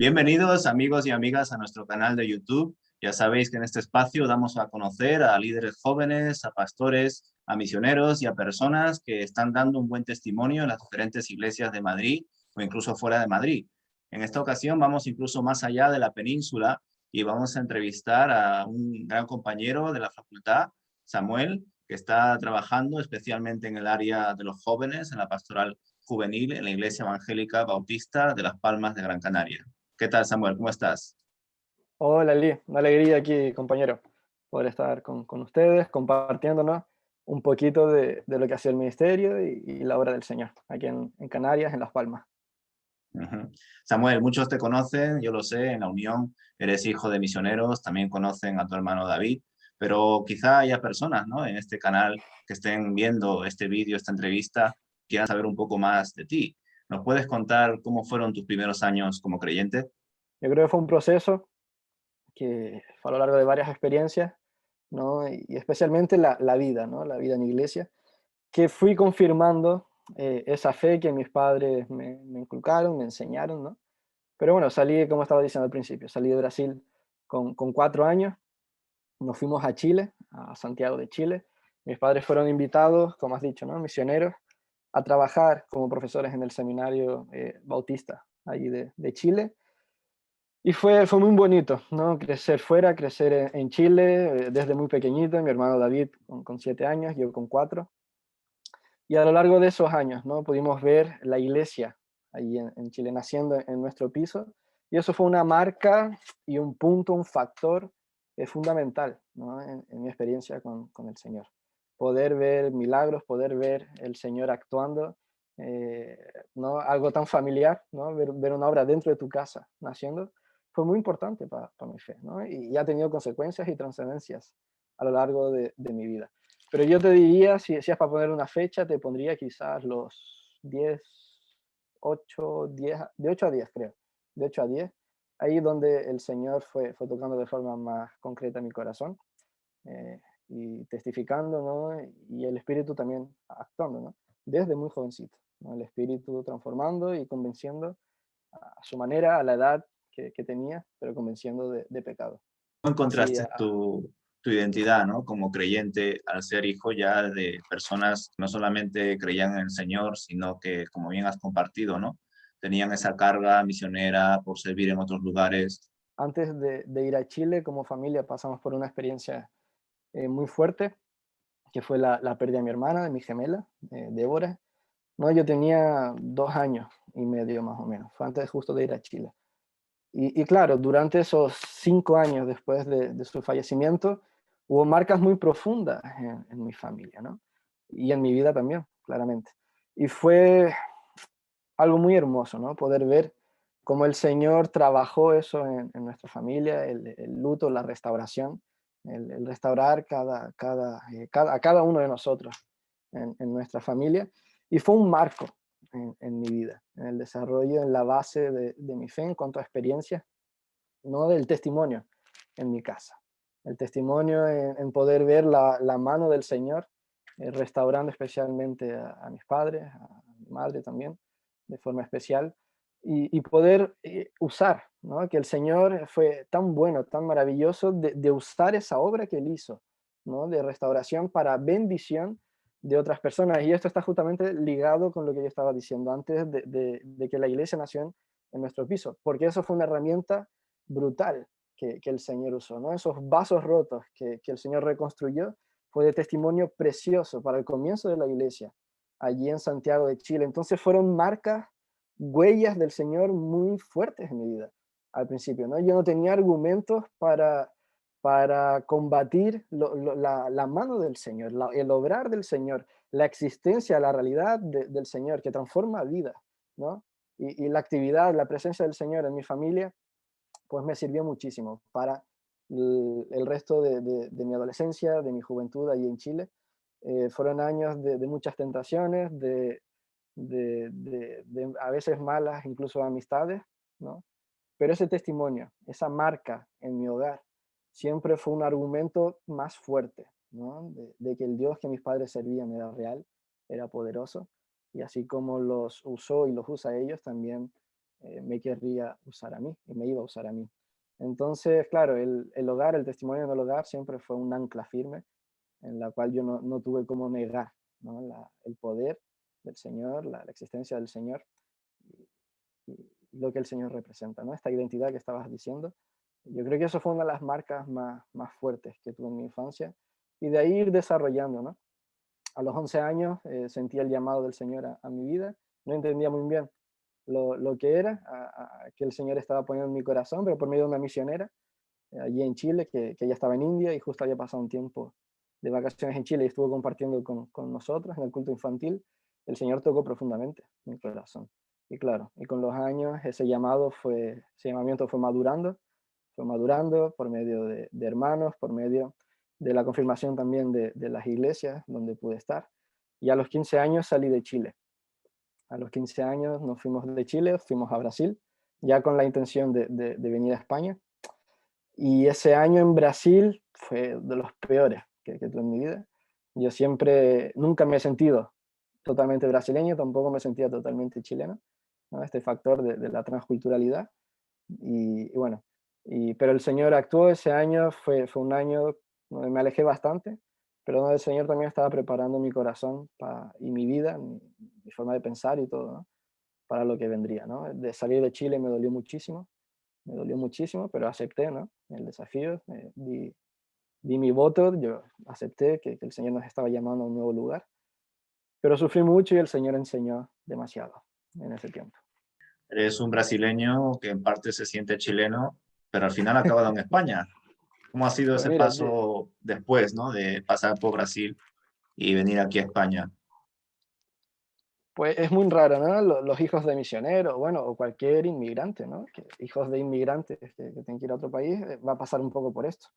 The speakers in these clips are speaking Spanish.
Bienvenidos amigos y amigas a nuestro canal de YouTube. Ya sabéis que en este espacio damos a conocer a líderes jóvenes, a pastores, a misioneros y a personas que están dando un buen testimonio en las diferentes iglesias de Madrid o incluso fuera de Madrid. En esta ocasión vamos incluso más allá de la península y vamos a entrevistar a un gran compañero de la facultad, Samuel, que está trabajando especialmente en el área de los jóvenes, en la pastoral juvenil, en la Iglesia Evangélica Bautista de Las Palmas de Gran Canaria. ¿Qué tal, Samuel? ¿Cómo estás? Hola, Lee. Una alegría aquí, compañero, poder estar con ustedes, compartiéndonos un poquito de lo que ha sido el ministerio y la obra del Señor, aquí en Canarias, en Las Palmas. Ujú. Samuel, muchos te conocen, yo lo sé, en la Unión eres hijo de misioneros, también conocen a tu hermano David, pero quizá haya personas, ¿no?, en este canal que estén viendo este vídeo, esta entrevista, quieran saber un poco más de ti. ¿Nos puedes contar cómo fueron tus primeros años como creyente? Yo creo que fue un proceso que fue a lo largo de varias experiencias, ¿no? Y especialmente la vida, ¿no? La vida en iglesia, que fui confirmando esa fe que mis padres me inculcaron, me enseñaron, ¿no? Pero bueno, salí, como estaba diciendo al principio, salí de Brasil con 4 años. Nos fuimos a Chile, a Santiago de Chile. Mis padres fueron invitados, como has dicho, ¿no? Misioneros, a trabajar como profesores en el seminario bautista allí de Chile. Y fue muy bonito, ¿no? Crecer fuera, crecer en Chile desde muy pequeñito, mi hermano David con 7 años, yo con 4. Y a lo largo de esos años, ¿no? Pudimos ver la iglesia allí en Chile naciendo en nuestro piso. Y eso fue una marca y un punto, un factor fundamental, ¿no? En mi experiencia con el Señor. Poder ver milagros, poder ver el Señor actuando, eh, ¿no? Algo tan familiar, ¿no? Ver una obra dentro de tu casa naciendo, fue muy importante para mi fe, ¿no? Y ha tenido consecuencias y trascendencias a lo largo de mi vida. Pero yo te diría, si decías para poner una fecha, te pondría quizás los 10, 8, 10, de 8 a 10 creo, de 8 a 10, ahí donde el Señor fue tocando de forma más concreta mi corazón y testificando, ¿no? Y el Espíritu también actuando, ¿no? Desde muy jovencito, ¿no? El Espíritu transformando y convenciendo a su manera, a la edad que tenía, pero convenciendo de pecado. ¿Cómo Así, encontraste tu identidad, ¿no?, como creyente al ser hijo ya de personas que no solamente creían en el Señor, sino que, como bien has compartido, ¿no?, tenían esa carga misionera por servir en otros lugares? antes de ir a Chile como familia pasamos por una experiencia muy fuerte, que fue la pérdida de mi hermana, de mi gemela, Débora. No, yo tenía 2 años y medio más o menos, fue antes justo de ir a Chile. Y claro, durante esos 5 años después de su fallecimiento, hubo marcas muy profundas en mi familia, ¿no? Y en mi vida también, claramente. Y fue algo muy hermoso, ¿no? Poder ver cómo el Señor trabajó eso en nuestra familia, el luto, la restauración, el restaurar a cada uno de nosotros en nuestra familia. Y fue un marco en mi vida, en el desarrollo, en la base de mi fe en cuanto a experiencias, no del testimonio en mi casa. El testimonio en poder ver la mano del Señor restaurando especialmente a mis padres, a mi madre también, de forma especial, y poder usar, ¿no? Que el Señor fue tan bueno, tan maravilloso de usar esa obra que Él hizo, ¿no? De restauración para bendición de otras personas. Y esto está justamente ligado con lo que yo estaba diciendo antes de que la iglesia nació en nuestro piso, porque eso fue una herramienta brutal que el Señor usó, ¿no? Esos vasos rotos que el Señor reconstruyó fue de testimonio precioso para el comienzo de la iglesia, allí en Santiago de Chile. Entonces fueron marcas, huellas del Señor muy fuertes en mi vida al principio, ¿no? Yo no tenía argumentos para combatir la mano del Señor, el obrar del Señor, la existencia, la realidad del Señor que transforma vidas, ¿no? Y la actividad, la presencia del Señor en mi familia pues me sirvió muchísimo para el resto de mi adolescencia, de mi juventud allí en Chile. Fueron años de muchas tentaciones, de a veces malas incluso amistades, ¿no? Pero ese testimonio, esa marca en mi hogar, siempre fue un argumento más fuerte, ¿no? De que el Dios que mis padres servían era real, era poderoso, y así como los usó y los usa a ellos, también me querría usar a mí y me iba a usar a mí. Entonces, claro, el hogar, el testimonio del hogar siempre fue un ancla firme en la cual yo no tuve cómo negar, ¿no? El poder del Señor, la existencia del Señor y lo que el Señor representa, ¿no? Esta identidad que estabas diciendo. Yo creo que eso fue una de las marcas más fuertes que tuve en mi infancia y de ahí ir desarrollando, ¿no? A los 11 años sentí el llamado del Señor a mi vida, no entendía muy bien lo que era, que el Señor estaba poniendo en mi corazón, pero por medio de una misionera allí en Chile, que ella estaba en India y justo había pasado un tiempo de vacaciones en Chile y estuvo compartiendo con nosotros en el culto infantil. El Señor tocó profundamente mi corazón. Y claro, y con los años ese llamamiento fue madurando por medio de hermanos, por medio de la confirmación también de las iglesias donde pude estar. Y a los 15 años salí de Chile. A los 15 años nos fuimos de Chile, fuimos a Brasil, ya con la intención de venir a España. Y ese año en Brasil fue de los peores que tuve en mi vida. Yo nunca me he sentido totalmente brasileño, tampoco me sentía totalmente chileno, ¿no? Este factor de la transculturalidad. Y bueno, pero el Señor actuó ese año, fue un año donde me alejé bastante, pero donde el Señor también estaba preparando mi corazón y mi vida, mi forma de pensar y todo, ¿no? Para lo que vendría, ¿no? De salir de Chile me dolió muchísimo, pero acepté, ¿no? El desafío, di mi voto, yo acepté que el Señor nos estaba llamando a un nuevo lugar, pero sufrí mucho y el Señor enseñó demasiado en ese tiempo. Eres un brasileño que en parte se siente chileno, pero al final ha acabado en España. ¿Cómo ha sido Pues ese mira, paso después, ¿no? De pasar por Brasil y venir aquí a España. pues es muy raro, ¿no? Los hijos de misioneros, bueno, o cualquier inmigrante, ¿no? Hijos de inmigrantes que tienen que ir a otro país, va a pasar un poco por esto.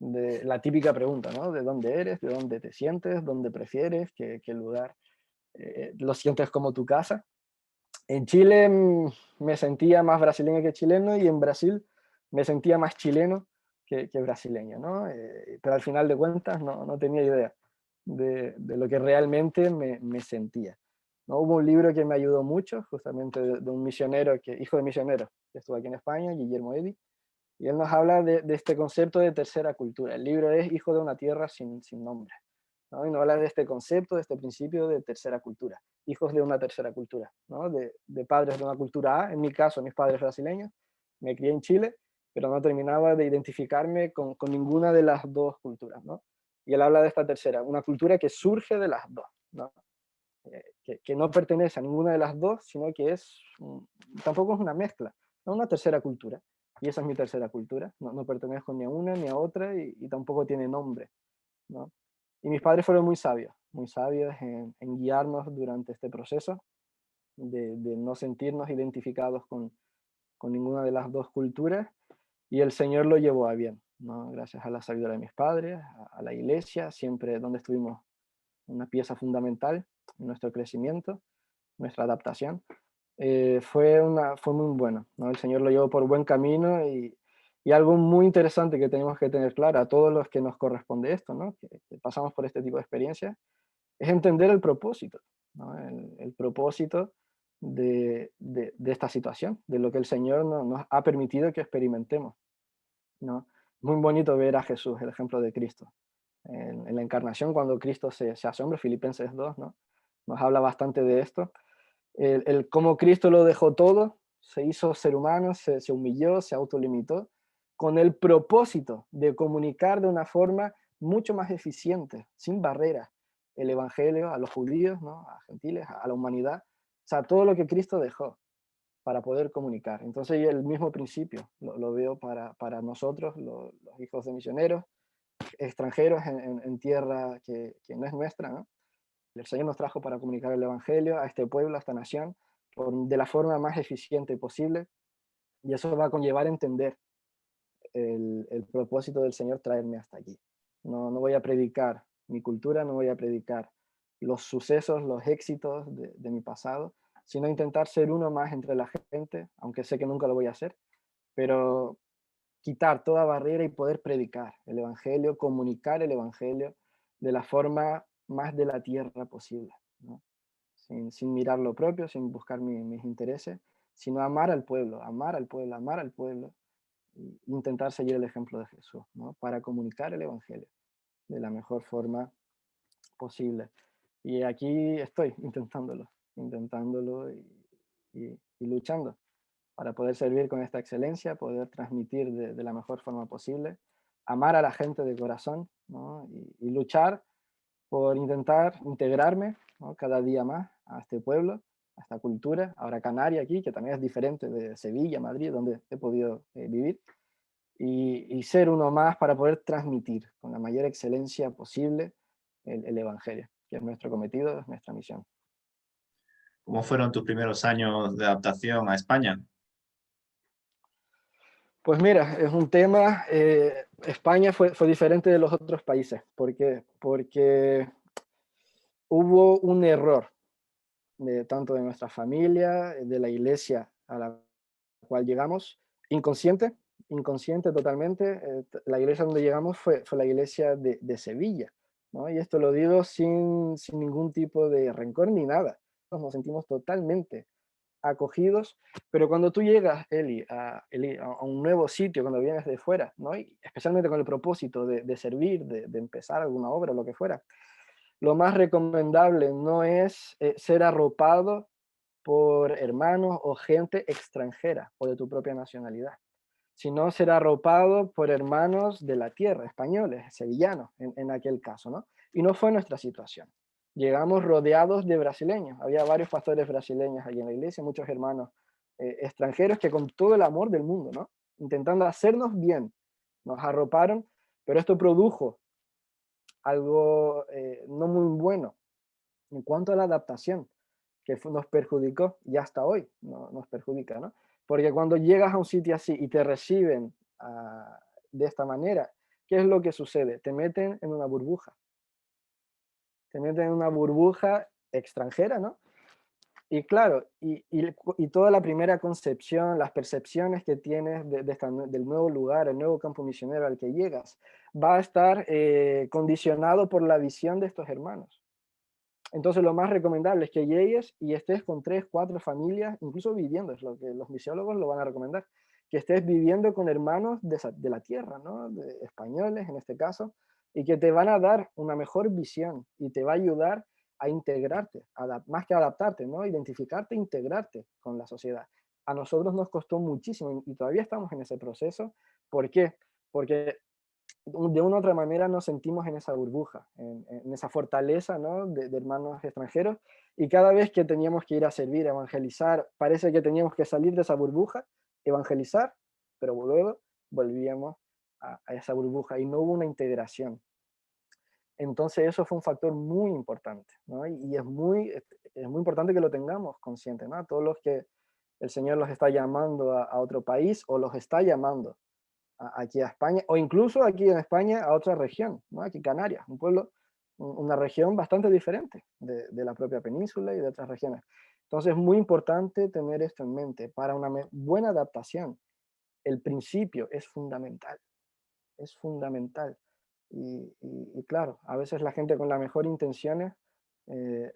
De la típica pregunta, ¿no? ¿De dónde eres? ¿De dónde te sientes? ¿Dónde prefieres? ¿Qué lugar lo sientes como tu casa? En Chile me sentía más brasileño que chileno y en Brasil me sentía más chileno que brasileño, ¿no? Pero al final de cuentas no tenía idea de lo que realmente me sentía, ¿no? Hubo un libro que me ayudó mucho, justamente de un misionero, hijo de misionero, que estuvo aquí en España, Guillermo Eddy, y él nos habla de este concepto de tercera cultura. El libro es Hijo de una tierra sin nombre, ¿no? Y nos habla de este concepto, de este principio de tercera cultura, hijos de una tercera cultura, ¿no? De padres de una cultura A, en mi caso, mis padres brasileños, me crié en Chile, pero no terminaba de identificarme con ninguna de las dos culturas, ¿no? Y él habla de esta tercera, una cultura que surge de las dos, ¿no? Que no pertenece a ninguna de las dos, sino que tampoco es una mezcla, es una tercera cultura. Y esa es mi tercera cultura, no pertenezco ni a una ni a otra y tampoco tiene nombre, ¿no? Y mis padres fueron muy sabios en guiarnos durante este proceso de no sentirnos identificados con ninguna de las dos culturas, y el Señor lo llevó a bien, ¿no? Gracias a la sabiduría de mis padres, a la iglesia, siempre donde estuvimos una pieza fundamental en nuestro crecimiento, nuestra adaptación. Fue muy bueno, ¿no? El Señor lo llevó por buen camino y algo muy interesante que tenemos que tener claro a todos los que nos corresponde esto, ¿no? Que pasamos por este tipo de experiencias, es entender el propósito, ¿no? El propósito de esta situación, de lo que el Señor nos ha permitido que experimentemos, ¿no? Muy bonito ver a Jesús, el ejemplo de Cristo. En la encarnación, cuando Cristo se hace hombre, Filipenses 2, ¿no? Nos habla bastante de esto. Cómo Cristo lo dejó todo, se hizo ser humano, se humilló, se autolimitó, con el propósito de comunicar de una forma mucho más eficiente, sin barreras, el Evangelio a los judíos, ¿no? A gentiles, a la humanidad, o sea, todo lo que Cristo dejó para poder comunicar. Entonces, el mismo principio lo veo para nosotros, los hijos de misioneros, extranjeros en tierra que no es nuestra, ¿no? El Señor nos trajo para comunicar el Evangelio a este pueblo, a esta nación, de la forma más eficiente posible, y eso va a conllevar entender el propósito del Señor traerme hasta aquí. No voy a predicar mi cultura, no voy a predicar los sucesos, los éxitos de mi pasado, sino intentar ser uno más entre la gente, aunque sé que nunca lo voy a hacer, pero quitar toda barrera y poder predicar el Evangelio, comunicar el Evangelio de la forma más de la tierra posible, ¿no? Sin mirar lo propio, sin buscar mis intereses, sino amar al pueblo, amar al pueblo, amar al pueblo, e intentar seguir el ejemplo de Jesús, ¿no? Para comunicar el Evangelio de la mejor forma posible. Y aquí estoy intentándolo y luchando para poder servir con esta excelencia, poder transmitir de la mejor forma posible, amar a la gente de corazón, ¿no? Y luchar por intentar integrarme, ¿no? Cada día más a este pueblo, a esta cultura, ahora Canarias aquí, que también es diferente de Sevilla, Madrid, donde he podido vivir, y ser uno más para poder transmitir con la mayor excelencia posible el Evangelio, que es nuestro cometido, es nuestra misión. ¿Cómo fueron tus primeros años de adaptación a España? Pues mira, es un tema, España fue diferente de los otros países, porque hubo un error tanto de nuestra familia, de la iglesia a la cual llegamos, inconsciente, inconsciente totalmente. La iglesia donde llegamos fue la iglesia de Sevilla, ¿no? Y esto lo digo sin ningún tipo de rencor ni nada. Nos sentimos totalmente acogidos, pero cuando tú llegas, Eli, a un nuevo sitio, cuando vienes de fuera, ¿no? Y especialmente con el propósito de servir, de empezar alguna obra o lo que fuera, lo más recomendable no es ser arropado por hermanos o gente extranjera o de tu propia nacionalidad, sino ser arropado por hermanos de la tierra, españoles, sevillanos, en aquel caso, ¿no? Y no fue nuestra situación. Llegamos rodeados de brasileños. Había varios pastores brasileños allí en la iglesia, muchos hermanos extranjeros que con todo el amor del mundo, ¿no? Intentando hacernos bien, nos arroparon, pero esto produjo algo no muy bueno en cuanto a la adaptación, que nos perjudicó y hasta hoy nos perjudica, ¿no? Porque cuando llegas a un sitio así y te reciben de esta manera, ¿qué es lo que sucede? Te meten en una burbuja extranjera, ¿no? Y claro, y toda la primera concepción, las percepciones que tienes del nuevo lugar, el nuevo campo misionero al que llegas, va a estar condicionado por la visión de estos hermanos. Entonces lo más recomendable es que llegues y estés con 3, 4 familias, incluso viviendo, es lo que los misiólogos lo van a recomendar, que estés viviendo con hermanos de la tierra, ¿no? De españoles en este caso, y que te van a dar una mejor visión y te va a ayudar a integrarte, más que adaptarte, ¿no? Identificarte, integrarte con la sociedad. A nosotros nos costó muchísimo y todavía estamos en ese proceso. ¿Por qué? Porque de una u otra manera nos sentimos en esa burbuja, en esa fortaleza, ¿no? De hermanos extranjeros, y cada vez que teníamos que ir a servir, a evangelizar, parece que teníamos que salir de esa burbuja, evangelizar, pero luego volvíamos a esa burbuja y no hubo una integración. Entonces eso fue un factor muy importante, ¿no? Y es muy importante que lo tengamos consciente, ¿no? Todos los que el Señor los está llamando a otro país o los está llamando aquí a España, o incluso aquí en España a otra región, ¿no? Aquí Canarias, un pueblo, una región bastante diferente de la propia península y de otras regiones. Entonces es muy importante tener esto en mente. Para una buena adaptación, el principio es fundamental. Y claro, a veces la gente con las mejores intenciones,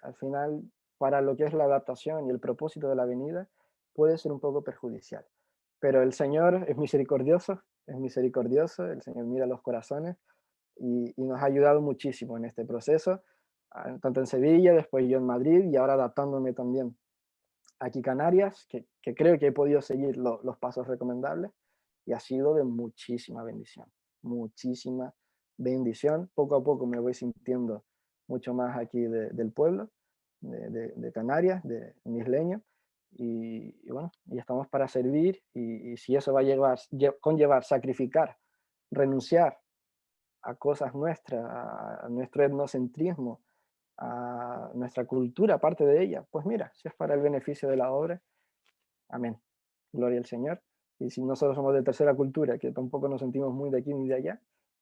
al final, para lo que es la adaptación y el propósito de la venida, puede ser un poco perjudicial. Pero el Señor es misericordioso, el Señor mira los corazones y nos ha ayudado muchísimo en este proceso, tanto en Sevilla, después yo en Madrid y ahora adaptándome también aquí Canarias, que creo que he podido seguir los pasos recomendables y ha sido de muchísima bendición. Poco a poco me voy sintiendo mucho más aquí del pueblo, de Canarias, de un isleño, y bueno, y estamos para servir y si eso va a conllevar sacrificar, renunciar a cosas nuestras, a nuestro etnocentrismo, a nuestra cultura, parte de ella, pues mira, si es para el beneficio de la obra, amén. Gloria al Señor. Y si nosotros somos de tercera cultura, que tampoco nos sentimos muy de aquí ni de allá,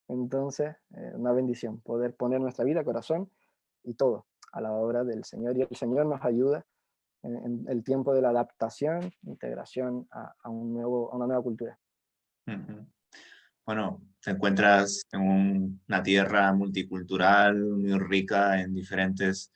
entonces una bendición poder poner nuestra vida, corazón y todo a la obra del Señor. Y el Señor nos ayuda en el tiempo de la adaptación, integración a una nueva cultura. Ujú. Bueno, te encuentras en una tierra multicultural, muy rica en diferentes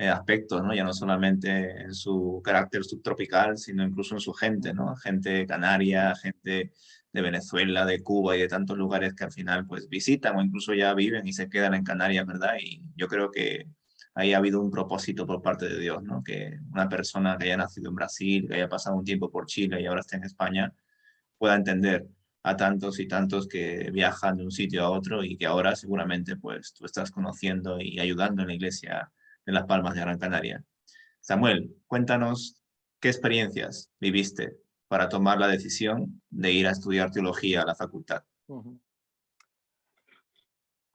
aspectos, ¿no? Ya no solamente en su carácter subtropical, sino incluso en su gente, ¿no? Gente canaria, gente de Venezuela, de Cuba y de tantos lugares que al final pues visitan o incluso ya viven y se quedan en Canarias, ¿verdad? Y yo creo que ahí ha habido un propósito por parte de Dios, ¿no? Que una persona que haya nacido en Brasil, que haya pasado un tiempo por Chile y ahora está en España, pueda entender a tantos y tantos que viajan de un sitio a otro y que ahora seguramente pues tú estás conociendo y ayudando en la iglesia de Las Palmas de Gran Canaria. Samuel, cuéntanos qué experiencias viviste para tomar la decisión de ir a estudiar teología a la facultad. Ujú.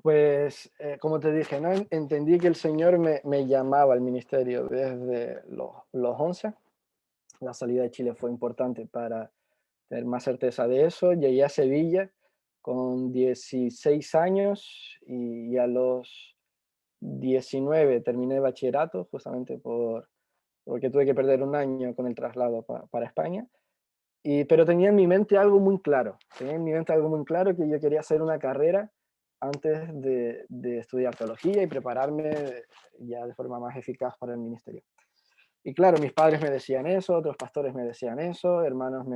Pues, como te dije, ¿no? Entendí que el Señor me llamaba al ministerio desde los 11. La salida de Chile fue importante para tener más certeza de eso. Llegué a Sevilla con 16 años y a los 19 terminé bachillerato, justamente porque tuve que perder un año con el traslado para España. Pero tenía en mi mente algo muy claro, tenía en mi mente algo muy claro que yo quería hacer una carrera antes de estudiar teología y prepararme ya de forma más eficaz para el ministerio. Y claro, mis padres me decían eso, otros pastores me decían eso, hermanos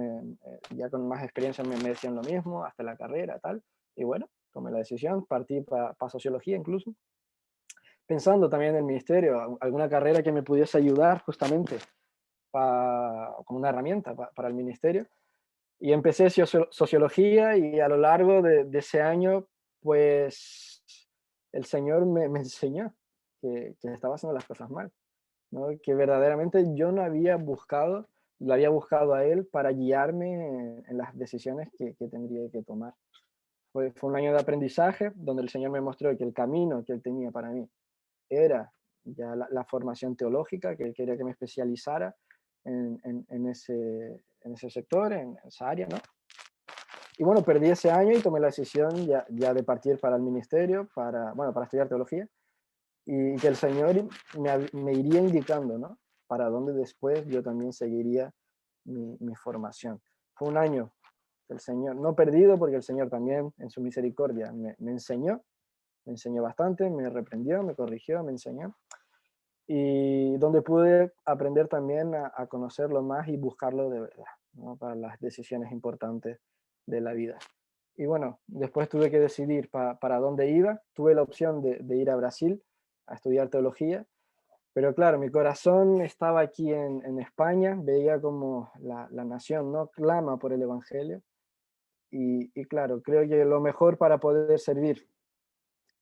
ya con más experiencia me decían lo mismo, hasta la carrera, tal. Y bueno, tomé la decisión, partí para sociología incluso, pensando también en el ministerio, alguna carrera que me pudiese ayudar justamente como una herramienta para el ministerio. Y empecé sociología y a lo largo de ese año, pues el Señor me enseñó que estaba haciendo las cosas mal, ¿no? Que verdaderamente yo no había buscado, lo había buscado a Él para guiarme en las decisiones que tendría que tomar. Fue un año de aprendizaje donde el Señor me mostró que el camino que Él tenía para mí era ya la formación teológica, que Él quería que me especializara en ese sector, en esa área, ¿no? Y bueno, perdí ese año y tomé la decisión ya de partir para el ministerio, para estudiar teología, y que el Señor me iría indicando, ¿no? Para dónde después yo también seguiría mi formación. Fue un año el Señor, no perdido, porque el Señor también en su misericordia me enseñó bastante, me reprendió, me corrigió, me enseñó, y donde pude aprender también a conocerlo más y buscarlo de verdad, ¿no? Para las decisiones importantes de la vida. Y bueno, después tuve que decidir para dónde iba. Tuve la opción de ir a Brasil a estudiar teología, pero claro, mi corazón estaba aquí en España, veía como la nación no clama por el Evangelio. Y claro, creo que lo mejor para poder servir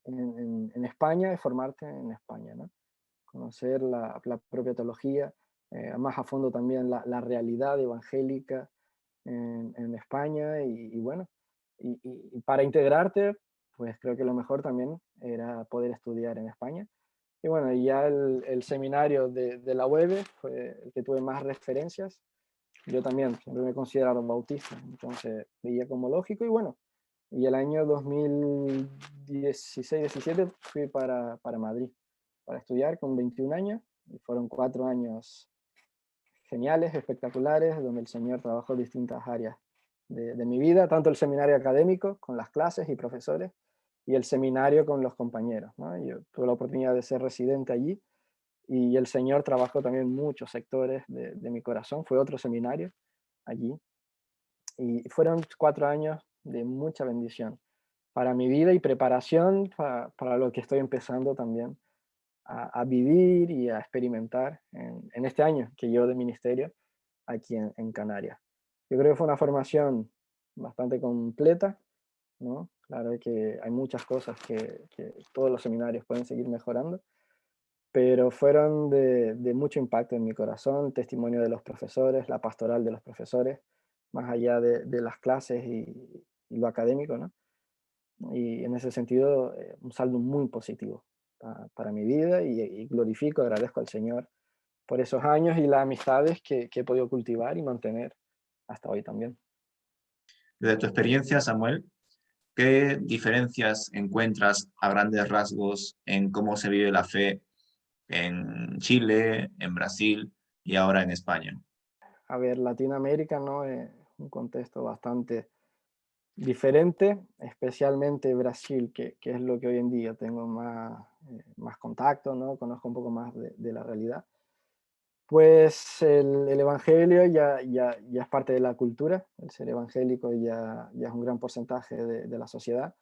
en España es formarte en España, ¿no? Conocer la propia teología, más a fondo también la realidad evangélica en España y bueno, y para integrarte, pues creo que lo mejor también era poder estudiar en España. Y bueno, y ya el seminario de la UEB fue el que tuve más referencias. Yo también siempre me considero bautista, entonces veía como lógico y bueno, y el año 2016-17 fui para Madrid para estudiar con 21 años y fueron 4 años geniales, espectaculares, donde el Señor trabajó distintas áreas de mi vida, tanto el seminario académico con las clases y profesores y el seminario con los compañeros, ¿no? Yo tuve la oportunidad de ser residente allí y el Señor trabajó también muchos sectores de mi corazón, fue otro seminario allí y fueron 4 años de mucha bendición para mi vida y preparación para lo que estoy empezando también a vivir y a experimentar en este año que llevo de ministerio aquí en Canarias. Yo creo que fue una formación bastante completa, ¿no? Claro que hay muchas cosas que todos los seminarios pueden seguir mejorando, pero fueron de mucho impacto en mi corazón, testimonio de los profesores, la pastoral de los profesores, más allá de las clases y lo académico, ¿no? Y en ese sentido, un saldo muy positivo para mi vida y glorifico, agradezco al Señor por esos años y las amistades que he podido cultivar y mantener hasta hoy también. Desde tu experiencia, Samuel, ¿qué diferencias encuentras a grandes rasgos en cómo se vive la fe en Chile, en Brasil y ahora en España? A ver, Latinoamérica, ¿no? Es un contexto bastante diferente, especialmente Brasil, que es lo que hoy en día tengo más contacto, ¿no? Conozco un poco más de la realidad. Pues el evangelio ya es parte de la cultura, el ser evangélico ya es un gran porcentaje de la sociedad,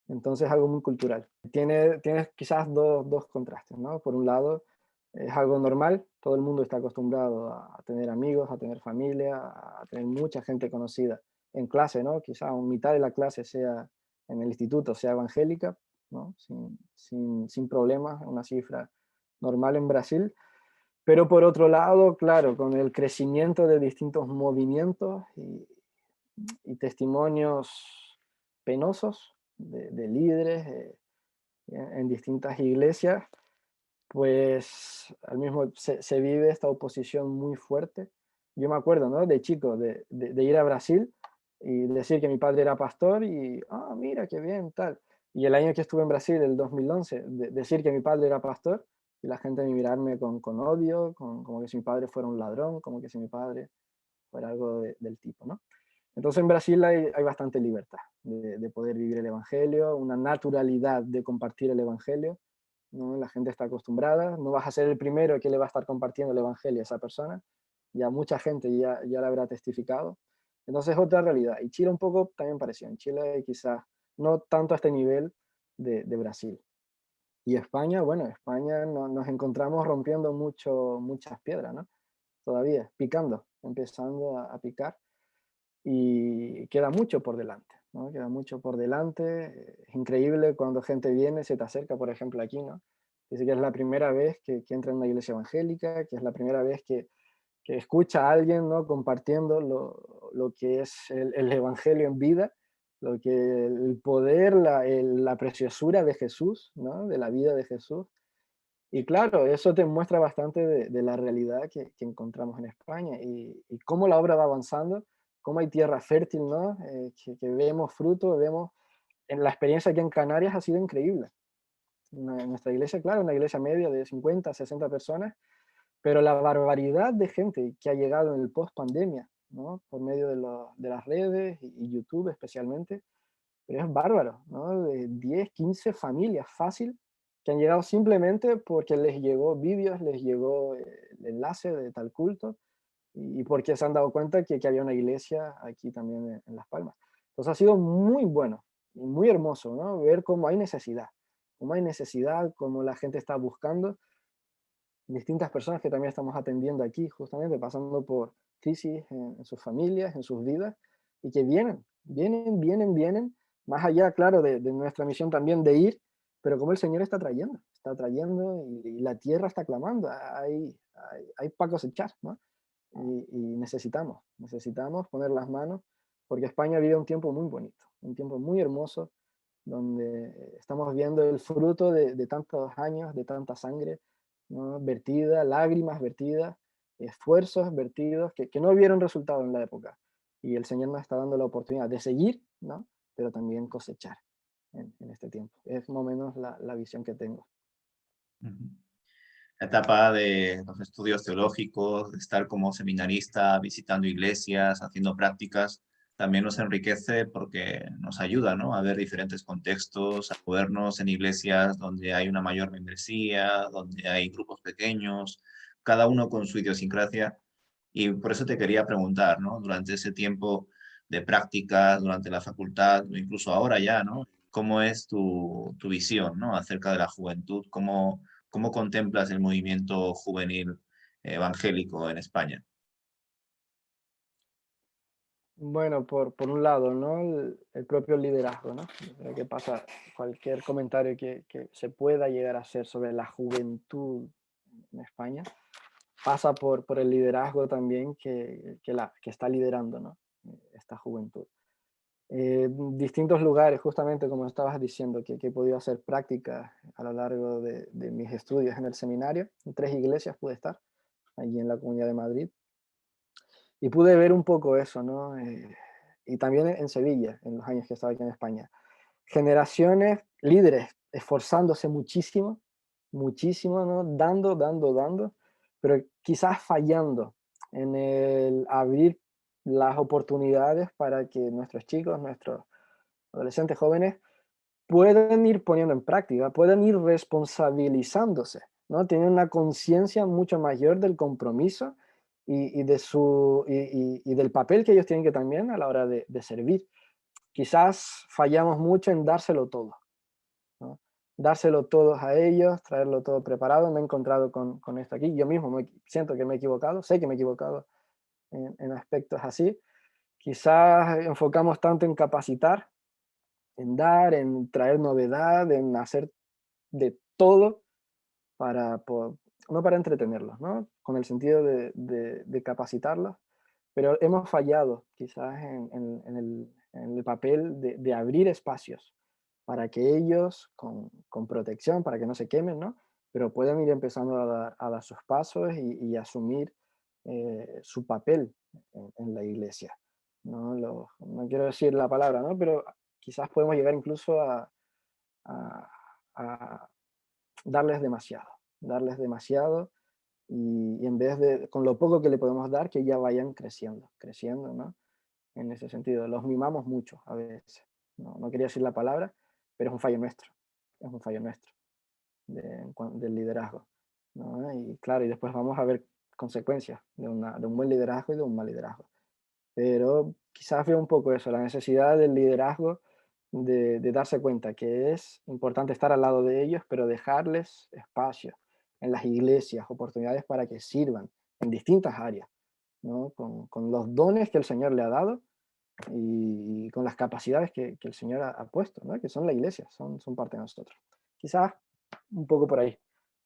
entonces es algo muy cultural. Tienes quizás dos contrastes, ¿no? Por un lado, es algo normal, todo el mundo está acostumbrado a tener amigos, a tener familia, a tener mucha gente conocida en clase, ¿no? Quizás mitad de la clase sea en el instituto, sea evangélica, ¿no? Sin problemas, una cifra normal en Brasil. Pero por otro lado, claro, con el crecimiento de distintos movimientos y testimonios penosos de líderes en distintas iglesias, pues al mismo se vive esta oposición muy fuerte. Yo me acuerdo, ¿no? De chico, de ir a Brasil y decir que mi padre era pastor y, ah, mira, qué bien, tal. Y el año que estuve en Brasil, el 2011, decir que mi padre era pastor y la gente mirarme con odio, como que si mi padre fuera un ladrón, como que si mi padre fuera algo del tipo, ¿no? Entonces en Brasil hay bastante libertad de poder vivir el Evangelio, una naturalidad de compartir el Evangelio, ¿no? La gente está acostumbrada, no vas a ser el primero que le va a estar compartiendo el Evangelio a esa persona, ya mucha gente ya la habrá testificado. Entonces es otra realidad. Y Chile un poco también pareció, en Chile quizás no tanto a este nivel de Brasil. Y España, bueno, España nos encontramos rompiendo muchas piedras, ¿no? Todavía, picando, empezando a picar y queda mucho por delante, ¿no? Queda mucho por delante. Es increíble cuando gente viene, se te acerca, por ejemplo, aquí, ¿no? Dice que es la primera vez que entra en una iglesia evangélica, que es la primera vez que escucha a alguien, ¿no? Compartiendo lo que es el evangelio en vida, lo que el poder, la preciosura de Jesús, ¿no? De la vida de Jesús. Y claro, eso te muestra bastante de la realidad que encontramos en España y cómo la obra va avanzando, cómo hay tierra fértil, ¿no? Que vemos fruto, vemos, en la experiencia aquí en Canarias ha sido increíble. Nuestra iglesia, claro, una iglesia media de 50, 60 personas, pero la barbaridad de gente que ha llegado en el post pandemia, ¿no? Por medio de las redes y YouTube especialmente, pero es bárbaro, ¿no? De 10, 15 familias fácil que han llegado simplemente porque les llegó vídeos, les llegó el enlace de tal culto y porque se han dado cuenta que había una iglesia aquí también en Las Palmas. Entonces ha sido muy bueno y muy hermoso, ¿no? Ver cómo hay necesidad, cómo la gente está buscando distintas personas que también estamos atendiendo aquí, justamente pasando por crisis en sus familias, en sus vidas, y que vienen, más allá, claro, de nuestra misión también de ir, pero como el Señor está trayendo y la tierra está clamando, hay para cosechar, ¿no? Y necesitamos poner las manos, porque España vive un tiempo muy bonito, un tiempo muy hermoso, donde estamos viendo el fruto de tantos años, de tanta sangre, ¿no? Vertida, lágrimas vertidas, esfuerzos vertidos que no vieron resultado en la época. Y el Señor nos está dando la oportunidad de seguir, ¿no? Pero también cosechar en este tiempo. Es más o menos la visión que tengo. Ujú. La etapa de los estudios teológicos, de estar como seminarista, visitando iglesias, haciendo prácticas, también nos enriquece porque nos ayuda, ¿no? A ver diferentes contextos, a movernos en iglesias donde hay una mayor membresía, donde hay grupos pequeños, cada uno con su idiosincrasia. Y por eso te quería preguntar, ¿no? Durante ese tiempo de prácticas, durante la facultad, o incluso ahora ya, ¿no? ¿Cómo es tu visión, ¿no? Acerca de la juventud? ¿Cómo contemplas el movimiento juvenil evangélico en España? Bueno, por un lado, ¿no? El propio liderazgo, ¿no? Yo creo que pasa cualquier comentario que se pueda llegar a hacer sobre la juventud en España, pasa por el liderazgo también que está liderando, ¿no? Esta juventud. Distintos lugares, justamente como estabas diciendo, que he podido hacer prácticas a lo largo de mis estudios en el seminario. En 3 iglesias pude estar, allí en la Comunidad de Madrid, y pude ver un poco eso, ¿no? Y también en Sevilla, en los años que estaba aquí en España. Generaciones, líderes, esforzándose muchísimo, muchísimo, ¿no? Dando, pero quizás fallando en el abrir las oportunidades para que nuestros chicos, nuestros adolescentes jóvenes pueden ir poniendo en práctica, pueden ir responsabilizándose, ¿no? Tienen una conciencia mucho mayor del compromiso y del papel que ellos tienen que también a la hora de servir. Quizás fallamos mucho en dárselo todo, ¿no? Dárselo todo a ellos, traerlo todo preparado. Me he encontrado con esto aquí. Yo mismo siento que me he equivocado, sé que me he equivocado en aspectos así. Quizás enfocamos tanto en capacitar, en dar, en traer novedad, en hacer de todo no para entretenerlos, ¿no? Con el sentido de capacitarlos, pero hemos fallado quizás en el papel de abrir espacios para que ellos, con protección, para que no se quemen, ¿no? Pero puedan ir empezando a dar sus pasos y asumir su papel en la iglesia. ¿No? No quiero decir la palabra, ¿no? Pero quizás podemos llegar incluso a, a darles demasiado y en vez de, con lo poco que le podemos dar, que ya vayan creciendo, ¿no? En ese sentido, los mimamos mucho a veces. No quería decir la palabra, pero es un fallo nuestro del liderazgo, ¿no? Y claro, y después vamos a ver consecuencias de un buen liderazgo y de un mal liderazgo. Pero quizás veo un poco eso, la necesidad del liderazgo de darse cuenta que es importante estar al lado de ellos, pero dejarles espacio en las iglesias, oportunidades para que sirvan en distintas áreas, ¿no? Con los dones que el Señor le ha dado y con las capacidades que el Señor ha puesto, ¿no? Que son la iglesia, son parte de nosotros. Quizás un poco por ahí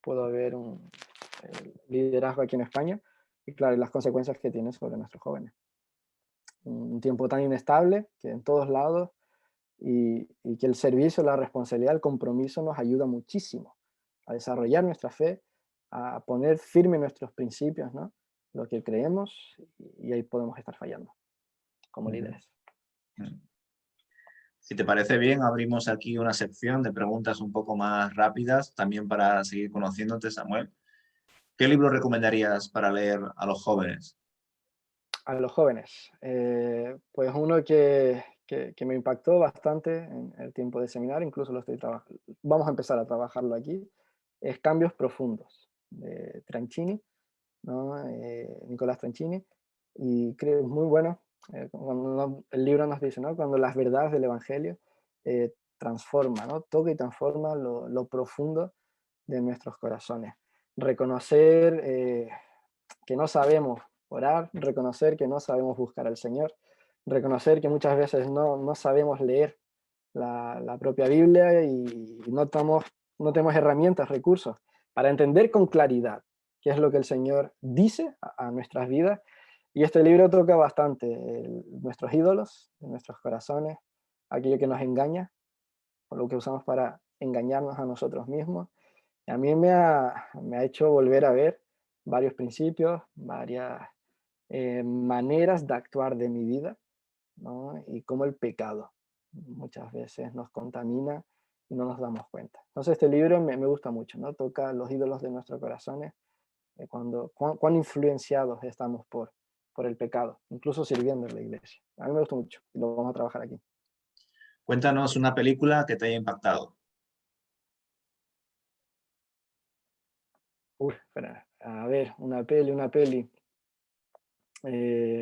puedo ver un liderazgo aquí en España y claro, y las consecuencias que tiene sobre nuestros jóvenes. Un tiempo tan inestable que en todos lados y que el servicio, la responsabilidad, el compromiso nos ayuda muchísimo a desarrollar nuestra fe, a poner firme nuestros principios, ¿no? Lo que creemos y ahí podemos estar fallando como Ujú. líderes. Si te parece bien, abrimos aquí una sección de preguntas un poco más rápidas, también para seguir conociéndote, Samuel. ¿Qué libro recomendarías para leer a los jóvenes? A los jóvenes, pues uno que me impactó bastante en el tiempo de seminario, incluso lo estoy trabajando, vamos a empezar a trabajarlo aquí, es Cambios Profundos, de Tranchini, ¿no? Nicolás Tranchini, y creo que es muy bueno. El libro nos dice, ¿no? Cuando las verdades del Evangelio transforma, ¿no? Toca y transforma lo profundo de nuestros corazones. Reconocer que no sabemos orar, reconocer que no sabemos buscar al Señor, reconocer que muchas veces no sabemos leer la propia Biblia y no tenemos herramientas, recursos para entender con claridad qué es lo que el Señor dice a nuestras vidas. Y este libro toca bastante nuestros ídolos, nuestros corazones, aquello que nos engaña, o lo que usamos para engañarnos a nosotros mismos. Y a mí me ha hecho volver a ver varios principios, varias maneras de actuar de mi vida, ¿no? Y cómo el pecado muchas veces nos contamina y no nos damos cuenta. Entonces este libro me gusta mucho, ¿no? Toca los ídolos de nuestros corazones, cuán influenciados estamos por el pecado, incluso sirviendo en la iglesia. A mí me gusta mucho y lo vamos a trabajar aquí. Cuéntanos una película que te haya impactado. Uy, espera, a ver, una peli.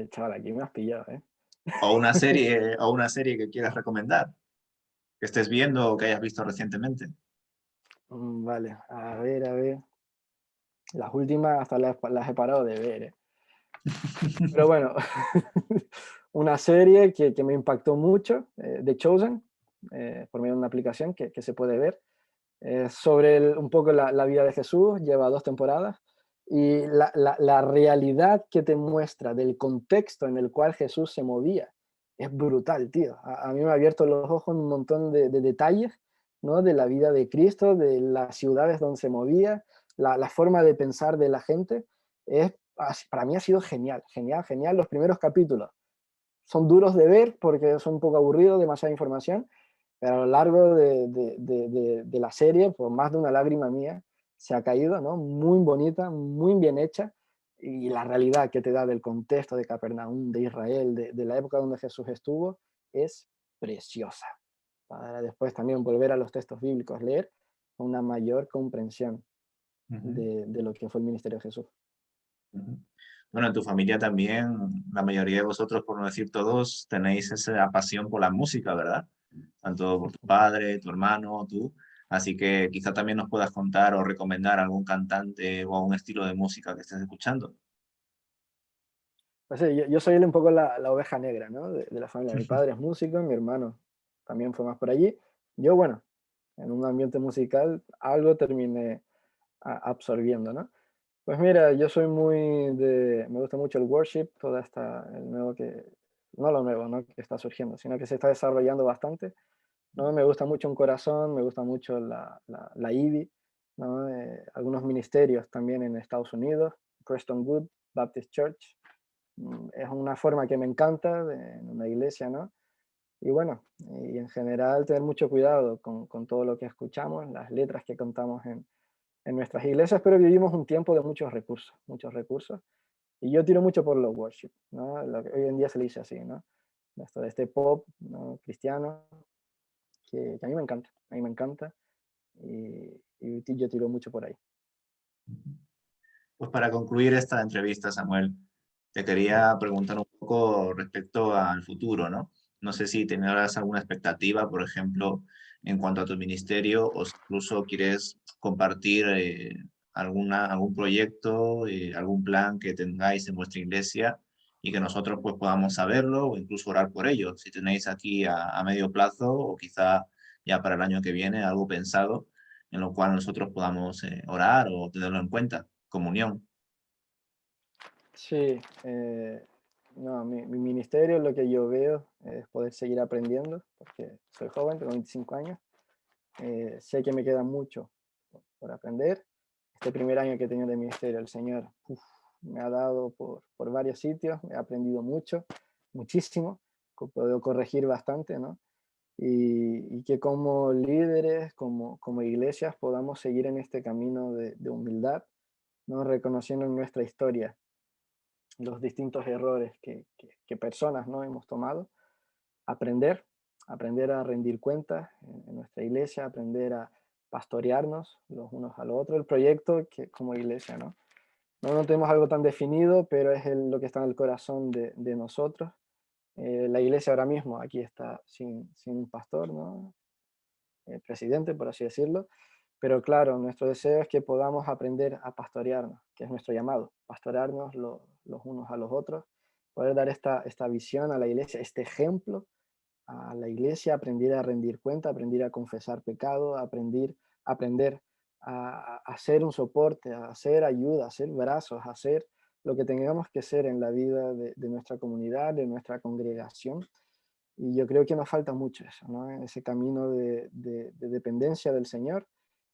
Chaval, aquí me has pillado, ¿eh? O una serie que quieras recomendar, que estés viendo o que hayas visto recientemente. Vale, a ver. Las últimas hasta las he parado de ver, ¿eh? Pero bueno, una serie que me impactó mucho, The Chosen, por medio de una aplicación que se puede ver, sobre un poco la vida de Jesús, lleva 2 temporadas, y la realidad que te muestra del contexto en el cual Jesús se movía es brutal, tío. A mí me ha abierto los ojos en un montón de detalles, ¿no? De la vida de Cristo, de las ciudades donde se movía, la forma de pensar de la gente. Para mí ha sido genial, genial, genial. Los primeros capítulos son duros de ver porque son un poco aburridos, demasiada información, pero a lo largo de la serie, por más de una lágrima mía, se ha caído, ¿no? Muy bonita, muy bien hecha, y la realidad que te da del contexto de Capernaum, de Israel, de la época donde Jesús estuvo, es preciosa. para después también volver a los textos bíblicos, leer, una mayor comprensión Ujú, de lo que fue el ministerio de Jesús. ujú. Bueno, en tu familia también, la mayoría de vosotros, por no decir todos, tenéis esa pasión por la música, ¿verdad? Tanto por tu padre, tu hermano, tú. Así que quizá también nos puedas contar o recomendar algún cantante o algún estilo de música que estés escuchando. Pues sí, yo soy un poco la oveja negra, ¿no? De la familia. Mi padre es músico, mi hermano también fue más por allí. Yo, bueno, en un ambiente musical algo terminé absorbiendo, ¿no? Pues mira, yo soy me gusta mucho el worship, el nuevo no lo nuevo, ¿no? Que está surgiendo, sino que se está desarrollando bastante, ¿no? Me gusta mucho Un Corazón, me gusta mucho la IBI, ¿no? Algunos ministerios también en Estados Unidos, Preston Wood Baptist Church, es una forma que me encanta en una iglesia, ¿no? Y bueno, y en general tener mucho cuidado con todo lo que escuchamos, las letras que contamos en nuestras iglesias, pero vivimos un tiempo de muchos recursos, y yo tiro mucho por los worship, ¿no? Lo que hoy en día se le dice así, ¿no? Esto de este pop, ¿no? Cristiano, que a mí me encanta, y yo tiro mucho por ahí. Pues para concluir esta entrevista, Samuel, te quería preguntar un poco respecto al futuro, ¿no? No sé si tendrás alguna expectativa, por ejemplo, en cuanto a tu ministerio, o si incluso quieres compartir algún proyecto, algún plan que tengáis en vuestra iglesia y que nosotros pues podamos saberlo o incluso orar por ello. Si tenéis aquí a medio plazo o quizá ya para el año que viene algo pensado en lo cual nosotros podamos orar o tenerlo en cuenta, comunión. Sí, no, mi ministerio, lo que yo veo es poder seguir aprendiendo, porque soy joven, tengo 25 años, sé que me queda mucho por aprender. Este primer año que he tenido de ministerio, el Señor me ha dado por varios sitios, he aprendido mucho, muchísimo, puedo corregir bastante, ¿no? Y que como líderes, como iglesias, podamos seguir en este camino de humildad, ¿no? Reconociendo en nuestra historia los distintos errores que personas, ¿no? hemos tomado, aprender, aprender a rendir cuentas en nuestra iglesia, aprender a pastorearnos los unos a los otros, el proyecto que como iglesia, ¿no? No tenemos algo tan definido, pero es lo que está en el corazón de nosotros. La iglesia ahora mismo aquí está sin un pastor, ¿no? Presidente, por así decirlo, pero claro, nuestro deseo es que podamos aprender a pastorearnos, que es nuestro llamado, pastorearnos los unos a los otros, poder dar esta visión a la iglesia, este ejemplo a la iglesia, aprender a rendir cuenta, aprender a confesar pecado, aprender a ser un soporte, a hacer ayuda, a ser brazos, a hacer lo que tengamos que ser en la vida de nuestra comunidad, de nuestra congregación. Y yo creo que nos falta mucho eso, ¿no? Ese camino de dependencia del Señor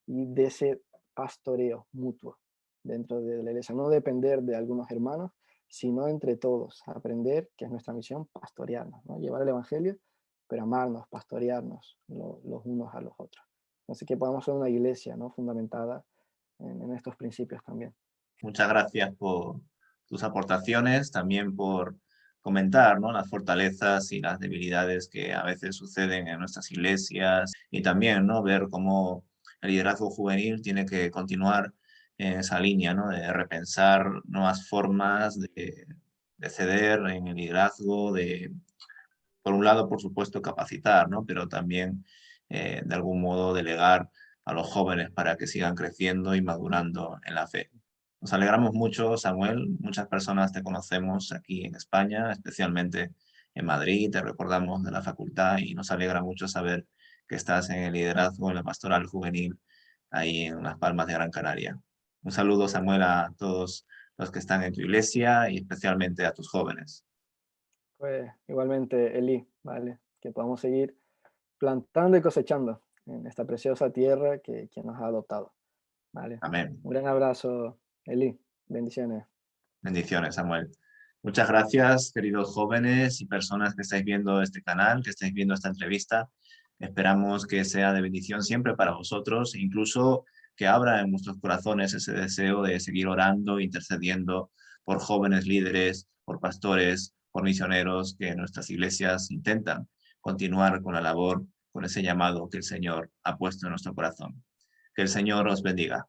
y de ese pastoreo mutuo dentro de la iglesia. No depender de algunos hermanos, sino entre todos, aprender, que es nuestra misión, pastorearnos, ¿no? Llevar el Evangelio, pero amarnos, pastorearnos los unos a los otros. Así que podamos ser una iglesia, ¿no? Fundamentada en estos principios también. Muchas gracias por tus aportaciones, también por comentar, ¿no? Las fortalezas y las debilidades que a veces suceden en nuestras iglesias y también, ¿no? Ver cómo el liderazgo juvenil tiene que continuar en esa línea, ¿no? De repensar nuevas formas de ceder en el liderazgo, de, por un lado, por supuesto, capacitar, ¿no? Pero también, de algún modo, delegar a los jóvenes para que sigan creciendo y madurando en la fe. Nos alegramos mucho, Samuel. Muchas personas te conocemos aquí en España, especialmente en Madrid. Te recordamos de la facultad y nos alegra mucho saber que estás en el liderazgo en la pastoral juvenil ahí en Las Palmas de Gran Canaria. Un saludo, Samuel, a todos los que están en tu iglesia y especialmente a tus jóvenes. Pues igualmente, Eli, ¿vale? Que podamos seguir plantando y cosechando en esta preciosa tierra que nos ha adoptado. Vale. Amén. Un gran abrazo, Eli. Bendiciones. Bendiciones, Samuel. Muchas gracias, queridos jóvenes y personas que estáis viendo este canal, que estáis viendo esta entrevista. Esperamos que sea de bendición siempre para vosotros, incluso que abra en vuestros corazones ese deseo de seguir orando, intercediendo por jóvenes líderes, por pastores, por misioneros que nuestras iglesias intentan continuar con la labor con ese llamado que el Señor ha puesto en nuestro corazón. Que el Señor os bendiga.